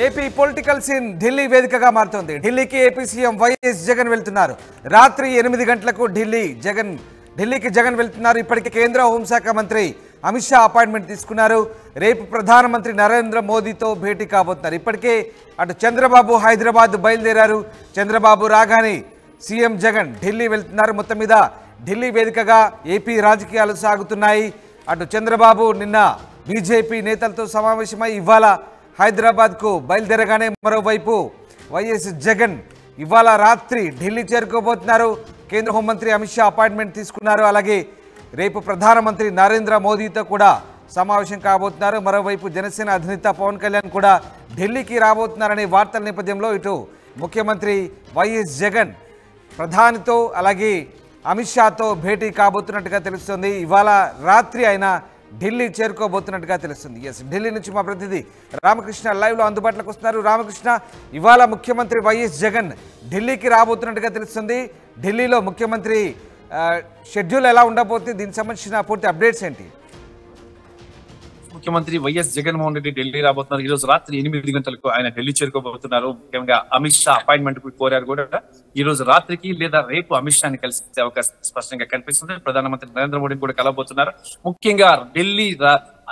AP political scene Delhi వేదికగా మారుతోంది. ఢిల్లీకి ఏపీ సీఎం వైఎస్ జగన్ వెళ్తున్నారు. రాత్రి 8 గంటలకు ఢిల్లీకి జగన్ వెళ్తున్నారు. ఇప్పటికే కేంద్ర హోంశాఖ మంత్రి అమిత్ షా అపాయింట్మెంట్ తీసుకున్నారు. రేపు ప్రధానమంత్రి నరేంద్ర మోదీతో భేటీ కాబోతున్నారు. ఇప్పటికే అటు చంద్రబాబు హైదరాబాద్ బయలుదేరారు. చంద్రబాబు రాగానే సీఎం జగన్ ఢిల్లీ వెళ్తున్నారు. మొత్తం మీద ఢిల్లీ వేదికగా ఏపీ రాజకీయాలు సాగుతున్నాయి. అటు చంద్రబాబు నిన్న బీజేపీ నేతలతో సమావేశమై ఇవాళ హైదరాబాద్కు బయలుదేరగానే మరోవైపు వైఎస్ జగన్ ఇవాళ రాత్రి ఢిల్లీ చేరుకోబోతున్నారు. కేంద్ర హోంమంత్రి అమిత్ షా అపాయింట్మెంట్ తీసుకున్నారు. అలాగే రేపు ప్రధానమంత్రి నరేంద్ర మోదీతో కూడా సమావేశం కాబోతున్నారు. మరోవైపు జనసేన అధినేత పవన్ కళ్యాణ్ కూడా ఢిల్లీకి రాబోతున్నారనే వార్తల నేపథ్యంలో ఇటు ముఖ్యమంత్రి వైఎస్ జగన్ ప్రధానితో అలాగే అమిత్ షాతో భేటీ కాబోతున్నట్టుగా తెలుస్తుంది. ఇవాళ రాత్రి ఆయన ఢిల్లీ చేరుకోబోతున్నట్టుగా తెలుస్తుంది. ఢిల్లీ నుంచి మా ప్రతినిధి రామకృష్ణ లైవ్లో అందుబాటులోకి వస్తున్నారు. రామకృష్ణ, ఇవాళ ముఖ్యమంత్రి వైఎస్ జగన్ ఢిల్లీకి రాబోతున్నట్టుగా తెలుస్తుంది. ఢిల్లీలో ముఖ్యమంత్రి షెడ్యూల్ ఎలా ఉండబోతుంది, దీనికి సంబంధించిన పూర్తి అప్డేట్స్ ఏంటి? ముఖ్యమంత్రి వైఎస్ జగన్మోహన్ రెడ్డి ఢిల్లీ రాబోతున్నారు. ఈ రోజు రాత్రి 8 గంటలకు ఆయన ఢిల్లీ చేరుకోబోతున్నారు. ముఖ్యంగా అమిత్ షా అపాయింట్మెంట్ కోరారు కూడా. ఈ రోజు రాత్రికి లేదా రేపు అమిత్ షాని కలిసే అవకాశం స్పష్టంగా కనిపిస్తుంది. ప్రధానమంత్రి నరేంద్ర మోడీని కూడా కలవబోతున్నారు. ముఖ్యంగా ఢిల్లీ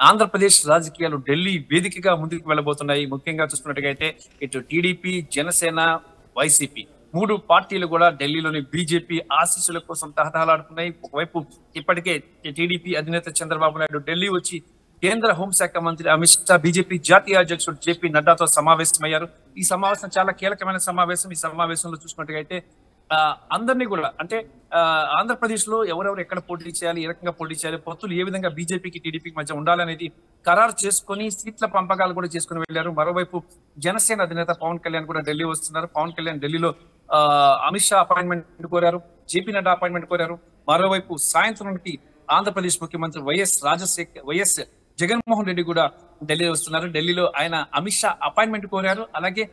ఆంధ్రప్రదేశ్ రాజకీయాలు ఢిల్లీ వేదికగా ముందుకు వెళ్ళబోతున్నాయి. ముఖ్యంగా చూసుకున్నట్టుగైతే ఇటు టీడీపీ, జనసేన, వైసీపీ 3 పార్టీలు కూడా ఢిల్లీలోని బీజేపీ ఆశీస్సుల కోసం తహతహలాడుతున్నాయి. ఒకవైపు ఇప్పటికే టీడీపీ అధినేత చంద్రబాబు నాయుడు ఢిల్లీ వచ్చి కేంద్ర హోంశాఖ మంత్రి అమిత్ షా, బీజేపీ జాతీయ అధ్యక్షుడు జేపీ నడ్డాతో సమావేశమయ్యారు. ఈ సమావేశం చాలా కీలకమైన సమావేశం. ఈ సమావేశంలో చూసుకున్నట్టుగైతే అందరినీ కూడా అంటే ఆంధ్రప్రదేశ్ లో ఎవరెవరు ఎక్కడ పోటీ చేయాలి, ఏ రకంగా పోటీ చేయాలి, పొత్తులు ఏ విధంగా బీజేపీకి టీడీపీకి మధ్య ఉండాలనేది ఖరారు చేసుకుని సీట్ల పంపకాలు కూడా చేసుకుని వెళ్లారు. మరోవైపు జనసేన అధినేత పవన్ కళ్యాణ్ కూడా ఢిల్లీ వస్తున్నారు. పవన్ కళ్యాణ్ ఢిల్లీలో అమిత్ షా అపాయింట్మెంట్ కోరారు, జేపీ నడ్డా అపాయింట్మెంట్ కోరారు. మరోవైపు సాయంత్రానికి ఆంధ్రప్రదేశ్ ముఖ్యమంత్రి వైఎస్ జగన్మోహన్ రెడ్డి కూడా ఢిల్లీ వస్తున్నారు. ఢిల్లీలో ఆయన అమిత్ షా అపాయింట్మెంట్ కోరారు. అలాగే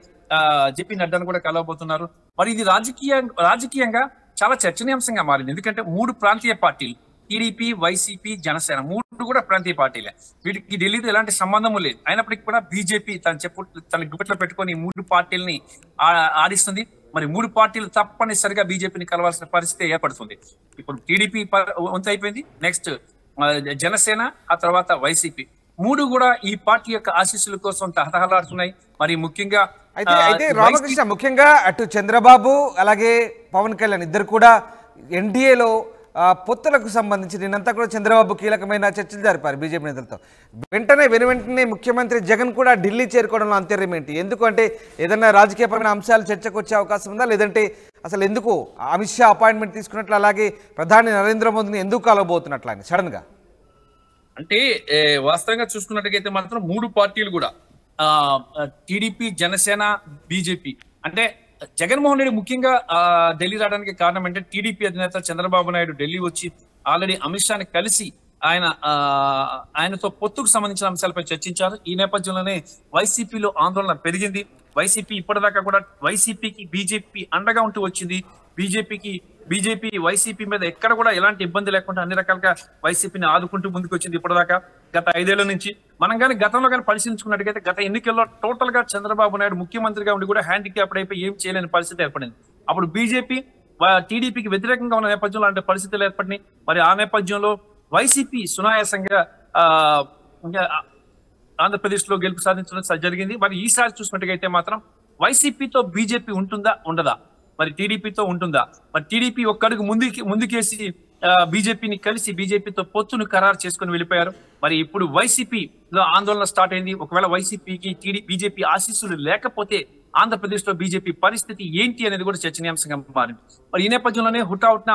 జేపీ నడ్డాను కూడా కలవబోతున్నారు. మరి ఇది రాజకీయంగా చాలా చర్చనీయాంశంగా మారింది. ఎందుకంటే 3 ప్రాంతీయ పార్టీలు టీడీపీ, వైసీపీ, జనసేన 3 కూడా ప్రాంతీయ పార్టీలే. వీటికి ఢిల్లీతో ఎలాంటి సంబంధము లేదు. అయినప్పటికీ కూడా బీజేపీ తన గుప్పెట్లో పెట్టుకొని 3 పార్టీలని ఆడిస్తుంది. మరి 3 పార్టీలు తప్పనిసరిగా బీజేపీని కలవాల్సిన పరిస్థితి ఏర్పడుతుంది. ఇప్పుడు టీడీపీ వంతు అయిపోయింది, నెక్స్ట్ జనసేన, ఆ తర్వాత వైసీపీ 3 కూడా ఈ పార్టీ యొక్క ఆశీస్సుల కోసం తహతహలాడుతున్నాయి. మరి ముఖ్యంగా అయితే రామకృష్ణ, ముఖ్యంగా అటు చంద్రబాబు అలాగే పవన్ కళ్యాణ్ ఇద్దరు కూడా ఎన్డీఏలో పొత్తులకు సంబంధించి నిన్నంతా కూడా చంద్రబాబు కీలకమైన చర్చలు జరిపారు బీజేపీ నేతలతో. వెంటనే ముఖ్యమంత్రి జగన్ కూడా ఢిల్లీ చేరుకోవడంలో అంతర్యం ఏంటి? ఎందుకంటే ఏదైనా రాజకీయపరమైన అంశాలు చర్చకు వచ్చే అవకాశం ఉందా, లేదంటే అసలు ఎందుకు అమిత్ షా అపాయింట్మెంట్ తీసుకున్నట్లు, అలాగే ప్రధాని నరేంద్ర మోదీని ఎందుకు కలవబోతున్నట్లు ఆయన సడన్ గా? అంటే వాస్తవంగా చూసుకున్నట్టుగైతే మాత్రం 3 పార్టీలు కూడా టీడీపీ, జనసేన, బీజేపీ అంటే జగన్మోహన్ రెడ్డి ముఖ్యంగా ఢిల్లీ రావడానికి కారణం అంటే టీడీపీ అధినేత చంద్రబాబు నాయుడు ఢిల్లీ వచ్చి ఆల్రెడీ అమిత్ షాని కలిసి ఆయనతో పొత్తుకు సంబంధించిన అంశాలపై చర్చించారు. ఈ నేపథ్యంలోనే వైసీపీలో ఆందోళన పెరిగింది. వైసీపీ ఇప్పటిదాకా కూడా వైసీపీకి బీజేపీ అండగా ఉంటూ వచ్చింది. బీజేపీ వైసీపీ మీద ఎక్కడ కూడా ఎలాంటి ఇబ్బంది లేకుండా అన్ని రకాలుగా వైసీపీని ఆదుకుంటూ ముందుకు వచ్చింది. ఇప్పటిదాకా గత 5 ఏళ్ల నుంచి మనం కానీ గతంలో కానీ పరిశీలించుకున్నట్టుగైతే గత ఎన్నికల్లో టోటల్ గా చంద్రబాబు నాయుడు ముఖ్యమంత్రిగా ఉండి కూడా హ్యాండిక్యాప్డ్ అయిపోయి ఏం చేయలేని పరిస్థితి ఏర్పడింది. అప్పుడు బీజేపీ టీడీపీకి వ్యతిరేకంగా ఉన్న నేపథ్యంలో అలాంటి పరిస్థితులు ఏర్పడినాయి. మరి ఆ నేపథ్యంలో వైసీపీ సునాయాసంగా ఆంధ్రప్రదేశ్ లో గెలుపు సాధించడం జరిగింది. మరి ఈసారి చూసినట్టుగైతే మాత్రం వైసీపీతో బీజేపీ ఉంటుందా ఉండదా, మరి టీడీపీతో ఉంటుందా? మరి టీడీపీ ఒక్కడుగు ముందుకేసి బీజేపీని కలిసి బీజేపీతో పొత్తును ఖరారు చేసుకుని వెళ్ళిపోయారు. మరి ఇప్పుడు వైసీపీలో ఆందోళన స్టార్ట్ అయింది. ఒకవేళ వైసీపీకి బీజేపీ ఆశీస్సులు లేకపోతే ఆంధ్రప్రదేశ్ లో బీజేపీ పరిస్థితి ఏంటి అనేది కూడా చర్చనీయాంశంగా మారింది. మరి ఈ నేపథ్యంలోనే హుటాహుటిన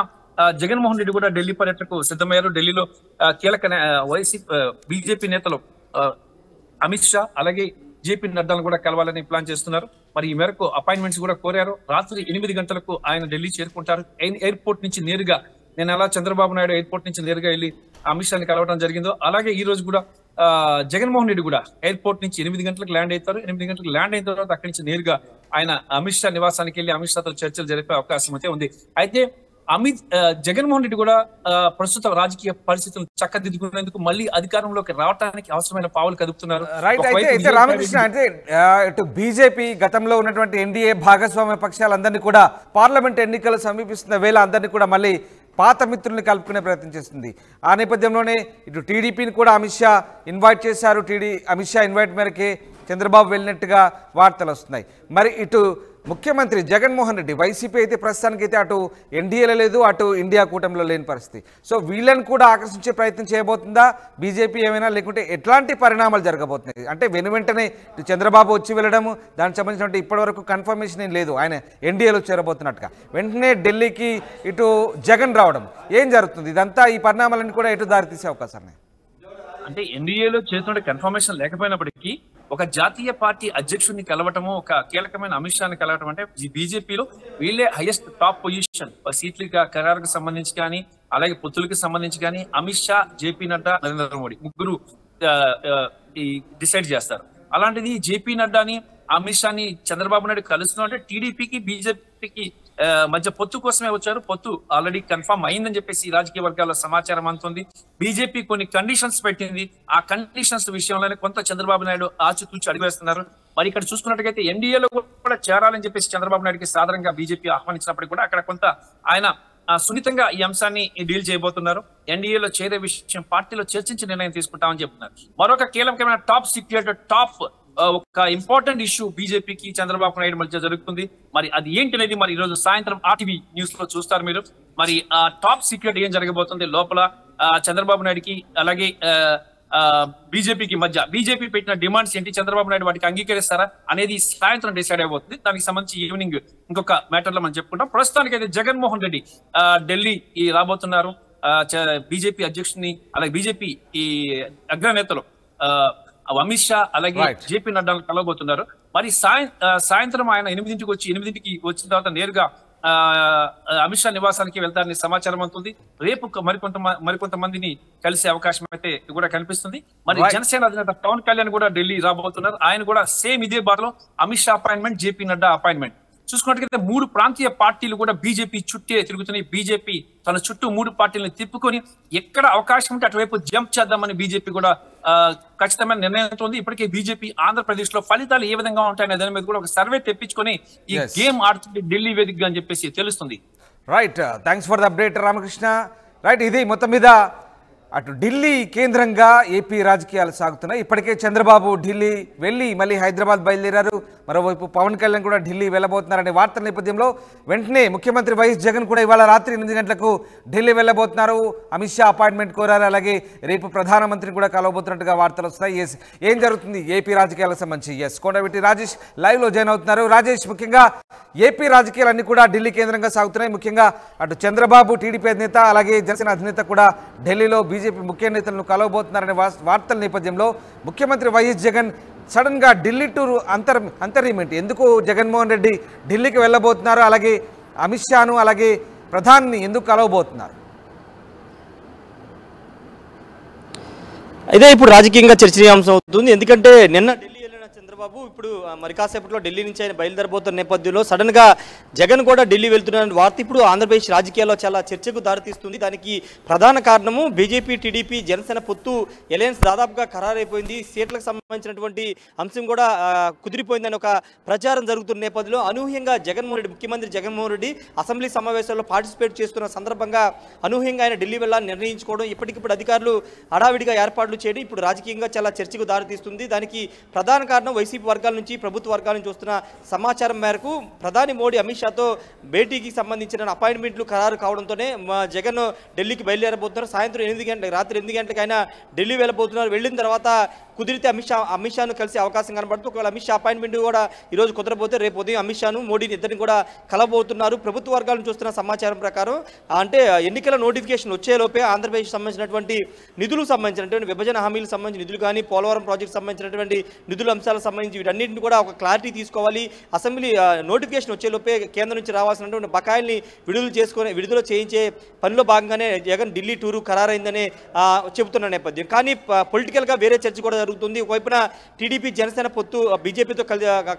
జగన్మోహన్ రెడ్డి కూడా ఢిల్లీ పర్యటనకు సిద్ధమయ్యారు. ఢిల్లీలో కీలక బీజేపీ నేతలు అమిత్ షా అలాగే జేపీ నడ్డాను కూడా కలవాలని ప్లాన్ చేస్తున్నారు. మరి ఈ మేరకు అపాయింట్మెంట్స్ కూడా కోరారు. రాత్రి 8 గంటలకు ఆయన ఢిల్లీ చేరుకుంటారు. ఎయిర్పోర్ట్ నుంచి నేరుగా నేను అలా చంద్రబాబు నాయుడు ఎయిర్పోర్ట్ నుంచి నేరుగా వెళ్ళి అమిత్ షాని కలవడం జరిగిందో అలాగే ఈ రోజు కూడా జగన్మోహన్ రెడ్డి కూడా ఎయిర్పోర్ట్ నుంచి 8 గంటలకు ల్యాండ్ అవుతారు. 8 గంటలకు ల్యాండ్ అయిన తర్వాత అక్కడి నుంచి నేరుగా ఆయన అమిత్ షా నివాసానికి వెళ్ళి అమిత్ షాతో చర్చలు జరిపే అవకాశం అయితే ఉంది. అయితే జగన్మోహన్ రెడ్డి కూడా ప్రస్తుత రాజకీయ పరిస్థితులను చక్కదిద్దుకునేందుకు మళ్ళీ అధికారంలోకి రావడానికి అవసరమైన పావులు కదుపుతున్నారు. రైట్. అయితే రామకృష్ణ, అంటే ఇటు బీజేపీ గతంలో ఉన్నటువంటి ఎన్డీఏ భాగస్వామ్య పక్షాలందరినీ కూడా పార్లమెంట్ ఎన్నికలు సమీపిస్తున్న వేళ అందరినీ కూడా మళ్ళీ పాత మిత్రుల్ని కలుపుకునే ప్రయత్నం చేస్తుంది. ఆ నేపథ్యంలోనే ఇటు టీడీపీని కూడా అమిత్ షా ఇన్వైట్ చేశారు. అమిత్ షా ఇన్వైట్ మేరకే చంద్రబాబు వెళ్ళినట్టుగా వార్తలు వస్తున్నాయి. మరి ఇటు ముఖ్యమంత్రి జగన్మోహన్ రెడ్డి వైసీపీ అయితే ప్రస్తుతానికైతే అటు ఎన్డీఏలో లేదు, అటు ఇండియా కూటమిలో లేని పరిస్థితి. సో వీళ్ళని కూడా ఆకర్షించే ప్రయత్నం చేయబోతుందా బీజేపీ ఏమైనా, లేకుంటే ఎట్లాంటి పరిణామాలు జరగబోతున్నాయి? అంటే వెంటనే ఇటు చంద్రబాబు వచ్చి వెళ్ళడము, దానికి సంబంధించిన ఇప్పటివరకు కన్ఫర్మేషన్ ఏం లేదు ఆయన ఎన్డీఏలో చేరబోతున్నట్టుగా. వెంటనే ఢిల్లీకి ఇటు జగన్ రావడం ఏం జరుగుతుంది? ఇదంతా ఈ పరిణామాలన్నీ కూడా ఎటు దారితీసే అవకాశం ఉన్నాయి. అంటే ఎన్డీఏలో చేస్తున్న కన్ఫర్మేషన్ లేకపోయినప్పటికీ ఒక జాతీయ పార్టీ అధ్యక్షుడిని కలవటము, ఒక కీలకమైన అమిత్ షాని కలవటం అంటే బీజేపీలో వీళ్ళే హైయెస్ట్ టాప్ పొజిషన్ సీట్ల ఖరారుకు సంబంధించి కానీ అలాగే పొత్తులకు సంబంధించి కానీ అమిత్ షా, జేపీ నడ్డా, నరేంద్ర మోడీ ముగ్గురు డిసైడ్ చేస్తారు. అలాంటిది జేపీ నడ్డాని, అమిత్ షాని చంద్రబాబు నాయుడు కలుస్తున్నాం అంటే టీడీపీకి బీజేపీకి మధ్య పొత్తు కోసమే వచ్చారు. పొత్తు ఆల్రెడీ కన్ఫర్మ్ అయిందని చెప్పేసి రాజకీయ వర్గాల్లో సమాచారం అందుతుంది. బీజేపీ కొన్ని కండిషన్స్ పెట్టింది. ఆ కండిషన్స్ విషయంలోనే కొంత చంద్రబాబు నాయుడు ఆచితూచి అడిగేస్తున్నారు. మరి ఇక్కడ చూసుకున్నట్టుగైతే ఎన్డీఏలో కూడా చేరాలని చెప్పేసి చంద్రబాబు నాయుడుకి సాధారణంగా బీజేపీ ఆహ్వానించినప్పటికీ కూడా అక్కడ కొంత ఆయన సున్నితంగా ఈ అంశాన్ని డీల్ చేయబోతున్నారు. ఎన్డీఏలో చేరే విషయం పార్టీలో చర్చించి నిర్ణయం తీసుకుంటామని చెప్తున్నారు. మరొక కీలకమైన టాప్ సీక్రెట్, టాప్ ఒక ఇంపార్టెంట్ ఇష్యూ బీజేపీకి చంద్రబాబు నాయుడు మధ్య జరుగుతుంది. మరి అది ఏంటనేది మరి ఈ రోజు సాయంత్రం ఆర్టీవీ న్యూస్ లో చూస్తారు మీరు. మరి ఆ టాప్ సీక్రెట్ ఏం జరగబోతుంది లోపల చంద్రబాబు నాయుడుకి అలాగే బీజేపీకి మధ్య, బీజేపీ పెట్టిన డిమాండ్స్ ఏంటి, చంద్రబాబు నాయుడు వాటికి అంగీకరిస్తారా అనేది సాయంత్రం డిసైడ్ అయిపోతుంది. దానికి సంబంధించి ఈవినింగ్ ఇంకొక మ్యాటర్ లో మనం చెప్పుకుంటాం. ప్రస్తుతానికి అయితే జగన్మోహన్ రెడ్డి ఢిల్లీ రాబోతున్నారు. బీజేపీ అధ్యక్షుడిని అలాగే బీజేపీ ఈ అగ్రనేతలు అమిత్ షా అలాగే జేపీ నడ్డా కలవబోతున్నారు. మరి సాయంత్రం ఆయన 8కి వచ్చిన తర్వాత నేరుగా అమిత్ షా నివాసానికి వెళ్తారని సమాచారం అవుతుంది. రేపు మరికొంతమందిని కలిసే అవకాశం అయితే కూడా కనిపిస్తుంది. మరి జనసేన అధినేత పవన్ కళ్యాణ్ కూడా ఢిల్లీ రాబోతున్నారు. ఆయన కూడా సేమ్ ఇదే బాటలో Amit Shah appointment, JP Nadda appointment. చూసుకున్నట్లయితే 3 ప్రాంతీయ పార్టీలు కూడా బీజేపీ చుట్టే తిరుగుతున్నాయి. బీజేపీ తన చుట్టూ 3 పార్టీలను తిప్పుకొని ఎక్కడ అవకాశం ఉంటే అటువైపు జంప్ చేద్దామని బీజేపీ కూడా ఖచ్చితమైన నిర్ణయంతో ఉంది. ఇప్పటికే బీజేపీ ఆంధ్రప్రదేశ్ లో ఫలితాలు ఏ విధంగా ఉంటాయనే దాని మీద కూడా ఒక సర్వే తెప్పించుకొని ఈ గేమ్ ఆడుతుంది ఢిల్లీ వేదికగా అని చెప్పేసి తెలుస్తుంది. Right, thanks for the update Ramakrishna. Right, ఇది మొత్తం మీద అటు ఢిల్లీ కేంద్రంగా ఏపీ రాజకీయాలు సాగుతున్నాయి. ఇప్పటికే చంద్రబాబు ఢిల్లీ వెళ్ళి మళ్ళీ హైదరాబాద్ బయలుదేరారు. మరోవైపు పవన్ కళ్యాణ్ కూడా ఢిల్లీ వెళ్ళబోతున్నారనే వార్తల నేపథ్యంలో వెంటనే ముఖ్యమంత్రి వైఎస్ జగన్ కూడా ఇవాళ రాత్రి 8 గంటలకు ఢిల్లీ వెళ్ళబోతున్నారు. అమిత్ షా అపాయింట్మెంట్ కోరారు. అలాగే రేపు ప్రధానమంత్రిని కూడా కలవబోతున్నట్టుగా వార్తలు వస్తున్నాయి. ఏం జరుగుతుంది ఏపీ రాజకీయాలకు సంబంధించి కొండవీటి రాజేష్ లైవ్లో జాయిన్ అవుతున్నారు. రాజేష్, ముఖ్యంగా ఏపీ రాజకీయాలన్నీ కూడా ఢిల్లీ కేంద్రంగా సాగుతున్నాయి. ముఖ్యంగా అటు చంద్రబాబు టీడీపీ అధినేత అలాగే జనసేన అధినేత కూడా ఢిల్లీలో బీజేపీ ముఖ్య నేతలను కలవబోతున్నారనే వార్తల నేపథ్యంలో ముఖ్యమంత్రి వైఎస్ జగన్ సడన్ గా ఢిల్లీ టూర్ అంతర్యం ఏంటి? ఎందుకు జగన్మోహన్ రెడ్డి ఢిల్లీకి వెళ్ళబోతున్నారు? అలాగే అమిత్ షాను అలాగే ప్రధాని ఎందుకు కలవబోతున్నారు? అయితే ఇప్పుడు రాజకీయంగా చర్చనీయాంశం అవుతుంది. ఎందుకంటే నిన్న ఢిల్లీ వెళ్ళిన చంద్రబాబు ఇప్పుడు మరి కాసేపట్లో ఢిల్లీ నుంచి ఆయన బయలుదేరబోతున్న నేపథ్యంలో సడన్ గా జగన్ కూడా ఢిల్లీ వెళ్తున్న వార్త ఇప్పుడు ఆంధ్రప్రదేశ్ రాజకీయాల్లో చాలా చర్చకు దారితీస్తుంది. దానికి ప్రధాన కారణము బీజేపీ, టీడీపీ, జనసేన పొత్తు ఎలయన్స్ దాదాపుగా ఖరారైపోయింది. సీట్లకు సంబంధించినటువంటి అంశం కూడా కుదిరిపోయిందని ఒక ప్రచారం జరుగుతున్న నేపథ్యంలో అనూహ్యంగా ముఖ్యమంత్రి జగన్మోహన్ రెడ్డి అసెంబ్లీ సమావేశాల్లో పార్టిసిపేట్ చేస్తున్న సందర్భంగా అనూహ్యంగా ఆయన ఢిల్లీ వెళ్ళాలని నిర్ణయించుకోవడం, ఇప్పటికిప్పుడు అధికారులు హడావిడిగా ఏర్పాట్లు చేయడం ఇప్పుడు రాజకీయంగా చాలా చర్చకు దారితీస్తుంది. దానికి ప్రధాన కారణం వైసీపీ వర్గాల నుంచి, ప్రభుత్వ వర్గాల నుంచి వస్తున్న సమాచారం మేరకు ప్రధాని మోడీ అమిత్ షాతో భేటీకి సంబంధించిన అపాయింట్మెంట్లు ఖరారు కావడంతోనే జగన్ ఢిల్లీకి బయలుదేరబోతున్నారు. సాయంత్రం 8 గంటలకు, రాత్రి 8 గంటలకు ఆయన ఢిల్లీ వెళ్ళబోతున్నారు. వెళ్ళిన తర్వాత కుదిరితే అమిత్ షాను కలిసే అవకాశం కనబడుతుంది. ఒకవేళ అమిత్ షా అపాయింట్మెంట్ కూడా ఈరోజు కుదరబోతే రేపు ఉదయం అమిత్ షాను, మోడీని ఇద్దరిని కూడా కలబోతున్నారు. ప్రభుత్వ వర్గాలను చూస్తున్న సమాచారం ప్రకారం అంటే ఎన్నికల నోటిఫికేషన్ వచ్చేలోపే ఆంధ్రప్రదేశ్ సంబంధించినటువంటి నిధులకు సంబంధించినటువంటి విభజన హామీలకు సంబంధించిన నిధులు కానీ, పోలవరం ప్రాజెక్టు సంబంధించినటువంటి నిధుల అంశాలకు సంబంధించి వీటన్నింటిని కూడా ఒక క్లారిటీ తీసుకోవాలి. అసెంబ్లీ నోటిఫికేషన్ వచ్చేలోపే కేంద్రం నుంచి రావాల్సినటువంటి బకాయిల్ని విడుదల చేయించే పనిలో భాగంగానే జగన్ ఢిల్లీ టూరు ఖరారైందని చెబుతున్న నేపథ్యం. కానీ పొలిటికల్గా వేరే చర్చ కూడా జరుగుతుంది. ఒకవైపున టీడీపీ జనసేన పొత్తు బీజేపీతో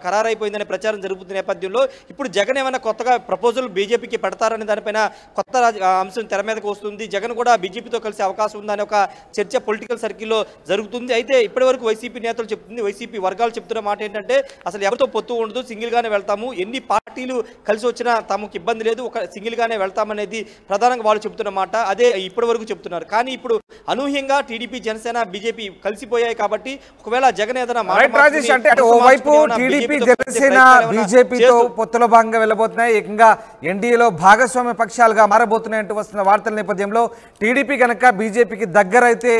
ఖరారైపోయిందనే ప్రచారం జరుగుతున్న నేపథ్యంలో ఇప్పుడు జగన్ ఏమైనా కొత్తగా ప్రపోజల్ బీజేపీకి పెడతారనే దానిపైన కొత్త అంశం తెర మీదకి వస్తుంది. జగన్ కూడా బీజేపీతో కలిసే అవకాశం ఉందనే ఒక చర్చ పొలిటికల్ సర్కిల్లో జరుగుతుంది. అయితే ఇప్పటివరకు వైసీపీ నేతలు చెప్తుంది, వైసీపీ వర్గాలు చెప్తున్న మాట ఏంటంటే అసలు ఎవరితో పొత్తు ఉండదు, సింగిల్గానే వెళ్తాము, ఎన్ని పార్టీలు కలిసి వచ్చినా తమకు ఇబ్బంది లేదు, ఒక సింగిల్గానే వెళ్తామనేది ప్రధానంగా వాళ్ళు చెప్తున్న మాట. అదే ఇప్పటి వరకు చెప్తున్నారు. కానీ ఇప్పుడు అనూహ్యంగా టీడీపీ జనసేన బీజేపీ కలిసిపోయాయి కాబట్టి ఒకవేళ జగన్ ఏదైనా ఓవైపు టీడీపీ జనసేన బీజేపీతో పొత్తులో భాగంగా వెళ్ళబోతున్నాయి, ఏకంగా ఎన్డీఏలో భాగస్వామ్య పక్షాలుగా మారబోతున్నాయంటూ వస్తున్న వార్తల నేపథ్యంలో టీడీపీ కనుక బీజేపీకి దగ్గరైతే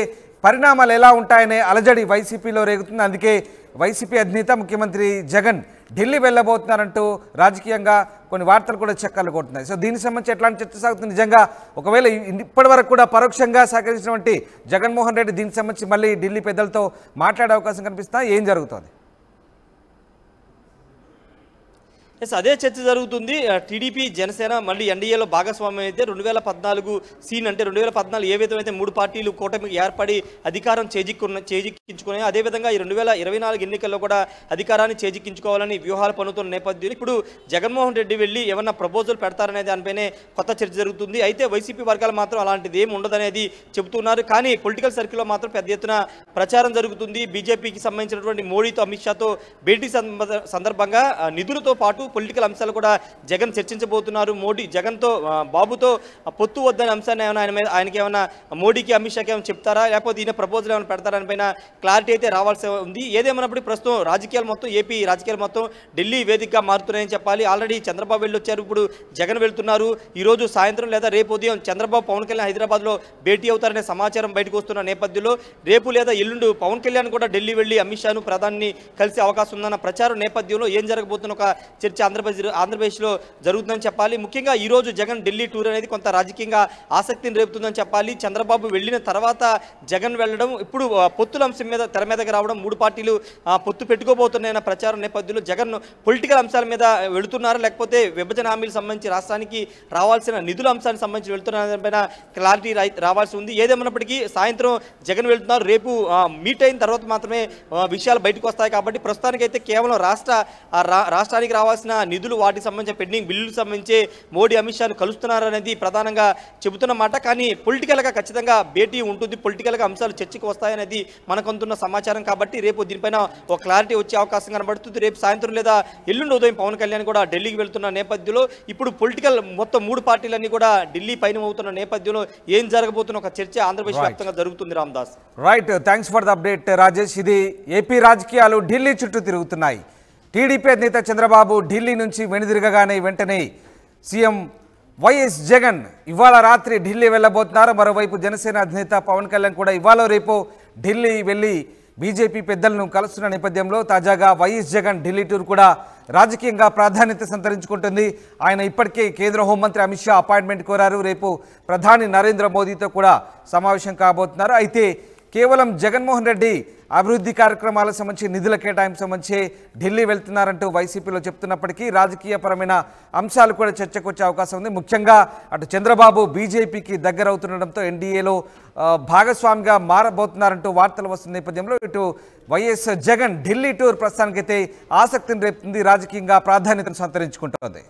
పరిణామాలు ఎలా ఉంటాయనే అలజడి వైసీపీలో రేగుతుంది. అందుకే వైసీపీ అధినేత ముఖ్యమంత్రి జగన్ ఢిల్లీ వెళ్ళబోతున్నారంటూ రాజకీయంగా కొన్ని వార్తలు కూడా చక్కర్లు కొడుతున్నాయి. సో దీనికి సంబంధించి ఎట్లాంటి చర్చ సాగుతుంది? నిజంగా ఒకవేళ ఇప్పటి వరకు కూడా పరోక్షంగా సహకరించినటువంటి జగన్మోహన్ రెడ్డి దీనికి సంబంధించి మళ్ళీ ఢిల్లీ పెద్దలతో మాట్లాడే అవకాశం కనిపిస్తా, ఏం జరుగుతుంది? అదే చర్చ జరుగుతుంది. టీడీపీ జనసేన మళ్ళీ ఎన్డీఏలో భాగస్వామ్యం అయితే 2014 సీన్ అంటే 2014 ఏ విధమైతే 3 పార్టీలు కూటమికి ఏర్పడి అధికారం చేజిక్కించుకుని అదేవిధంగా ఈ 2024 ఎన్నికల్లో కూడా అధికారాన్ని చేజిక్కించుకోవాలని వ్యూహాలు పన్నుతున్న నేపథ్యంలో ఇప్పుడు జగన్మోహన్ రెడ్డి వెళ్ళి ఏమన్నా ప్రపోజల్ పెడతారనే దానిపైనే కొత్త చర్చ జరుగుతుంది. అయితే వైసీపీ వర్గాలు మాత్రం అలాంటిది ఏమి ఉండదనేది చెబుతున్నారు. కానీ పొలిటికల్ సర్కిల్లో మాత్రం పెద్ద ఎత్తున ప్రచారం జరుగుతుంది. బీజేపీకి సంబంధించినటువంటి మోడీతో అమిత్ షాతో భేటీ సందర్భంగా నిధులతో పాటు పొలిటికల్ అంశాలు కూడా జగన్ చర్చించబోతున్నారు. మోడీ జగన్తో బాబుతో పొత్తు వద్దనే అంశాన్ని ఏమైనా ఆయనకి ఏమైనా మోడీకి అమిత్ షాకి ఏమైనా చెప్తారా, లేకపోతే ఈయన ప్రపోజల్ ఏమైనా పెడతారని పైన క్లారిటీ అయితే రావాల్సి ఉంది. ఏదేమన్నప్పుడు ప్రస్తుతం రాజకీయాలు మొత్తం ఏపీ రాజకీయాలు మొత్తం ఢిల్లీ వేదికగా మారుతున్నాయని చెప్పాలి. ఆల్రెడీ చంద్రబాబు వెళ్ళొచ్చారు, ఇప్పుడు జగన్ వెళ్తున్నారు. ఈరోజు సాయంత్రం లేదా రేపు ఉదయం చంద్రబాబు పవన్ కళ్యాణ్ హైదరాబాద్లో భేటీ అవుతారనే సమాచారం బయటకు వస్తున్న నేపథ్యంలో రేపు లేదా ఎల్లుండి పవన్ కళ్యాణ్ కూడా ఢిల్లీ వెళ్ళి అమిత్ షాను ప్రధాని కలిసే అవకాశం ఉందన్న ప్రచారం నేపథ్యంలో ఏం జరగబోతున్న ఒక చర్చ ఆంధ్రప్రదేశ్లో జరుగుతుందని చెప్పాలి. ముఖ్యంగా ఈరోజు జగన్ ఢిల్లీ టూర్ అనేది కొంత రాజకీయంగా ఆసక్తిని రేపుతుందని చెప్పాలి. చంద్రబాబు వెళ్ళిన తర్వాత జగన్ వెళ్ళడం, ఇప్పుడు పొత్తుల అంశం మీద తెర మీదకి రావడం, 3 పార్టీలు పొత్తు పెట్టుకోబోతున్నాయన్న ప్రచారం నేపథ్యంలో జగన్ పొలిటికల్ అంశాల మీద వెళుతున్నారా, లేకపోతే విభజన హామీలకు సంబంధించి రాష్ట్రానికి రావాల్సిన నిధుల అంశానికి సంబంధించి వెళుతున్నారనిపైన క్లారిటీ రావాల్సి ఉంది. ఏదేమన్నప్పటికీ సాయంత్రం జగన్ వెళ్తున్నారు. రేపు మీట్ అయిన తర్వాత మాత్రమే విషయాలు బయటకు వస్తాయి. కాబట్టి ప్రస్తుతానికైతే కేవలం రాష్ట్రానికి రావాల్సిన నిధులు, వాటికి సంబంధించిన పెండింగ్ బిల్లులకు సంబంధించి మోడీ అమిత్ షాను కలుస్తున్నారు అనేది ప్రధానంగా చెబుతున్నమాట. కానీ పొలిటికల్గా ఖచ్చితంగా భేటీ ఉంటుంది, పొలిటికల్గా అంశాలు చర్చకు వస్తాయనేది మనకు అందుతున్న సమాచారం. కాబట్టి రేపు దీనిపైన ఒక క్లారిటీ వచ్చే అవకాశం కనబడుతుంది. రేపు సాయంత్రం లేదా ఎల్లుండి ఉదయం పవన్ కళ్యాణ్ కూడా ఢిల్లీకి వెళ్తున్న నేపథ్యంలో ఇప్పుడు పొలిటికల్ మొత్తం 3 పార్టీలన్నీ కూడా ఢిల్లీ పైన అవుతున్న నేపథ్యంలో ఏం జరగబోతున్న ఒక చర్చ ఆంధ్రప్రదేశ్ వ్యాప్తంగా జరుగుతుంది. Ramdas, right, thanks for the update Rajesh. ఇది ఏపీ రాజకీయాలు ఢిల్లీ చుట్టూ తిరుగుతున్నాయి. టీడీపీ అధినేత చంద్రబాబు ఢిల్లీ నుంచి వెనుదిరగగానే వెంటనే సీఎం వైఎస్ జగన్ ఇవాళ రాత్రి ఢిల్లీ వెళ్ళబోతున్నారు. మరోవైపు జనసేన అధినేత పవన్ కళ్యాణ్ కూడా ఇవాళ రేపు ఢిల్లీ వెళ్ళి బీజేపీ పెద్దలను కలుస్తున్న నేపథ్యంలో తాజాగా వైఎస్ జగన్ ఢిల్లీ టూర్ కూడా రాజకీయంగా ప్రాధాన్యత సంతరించుకుంటుంది. ఆయన ఇప్పటికే కేంద్ర హోంమంత్రి అమిత్ షా అపాయింట్మెంట్ కోరారు. రేపు ప్రధాని నరేంద్ర మోదీతో కూడా సమావేశం కాబోతున్నారు. అయితే కేవలం జగన్మోహన్ రెడ్డి అభివృద్ధి కార్యక్రమాలకు సంబంధించి నిధుల కేటాయింపు సంబంధించి ఢిల్లీ వెళ్తున్నారంటూ వైసీపీలో చెప్తున్నప్పటికీ రాజకీయపరమైన అంశాలు కూడా చర్చకు వచ్చే అవకాశం ఉంది. ముఖ్యంగా అటు చంద్రబాబు బీజేపీకి దగ్గర అవుతుండడంతో ఎన్డీఏలో భాగస్వామిగా మారబోతున్నారంటూ వార్తలు వస్తున్న నేపథ్యంలో ఇటు వైఎస్ జగన్ ఢిల్లీ టూర్ ప్రస్తుతానికైతే ఆసక్తిని రేపుతుంది, రాజకీయంగా ప్రాధాన్యతను సంతరించుకుంటోంది.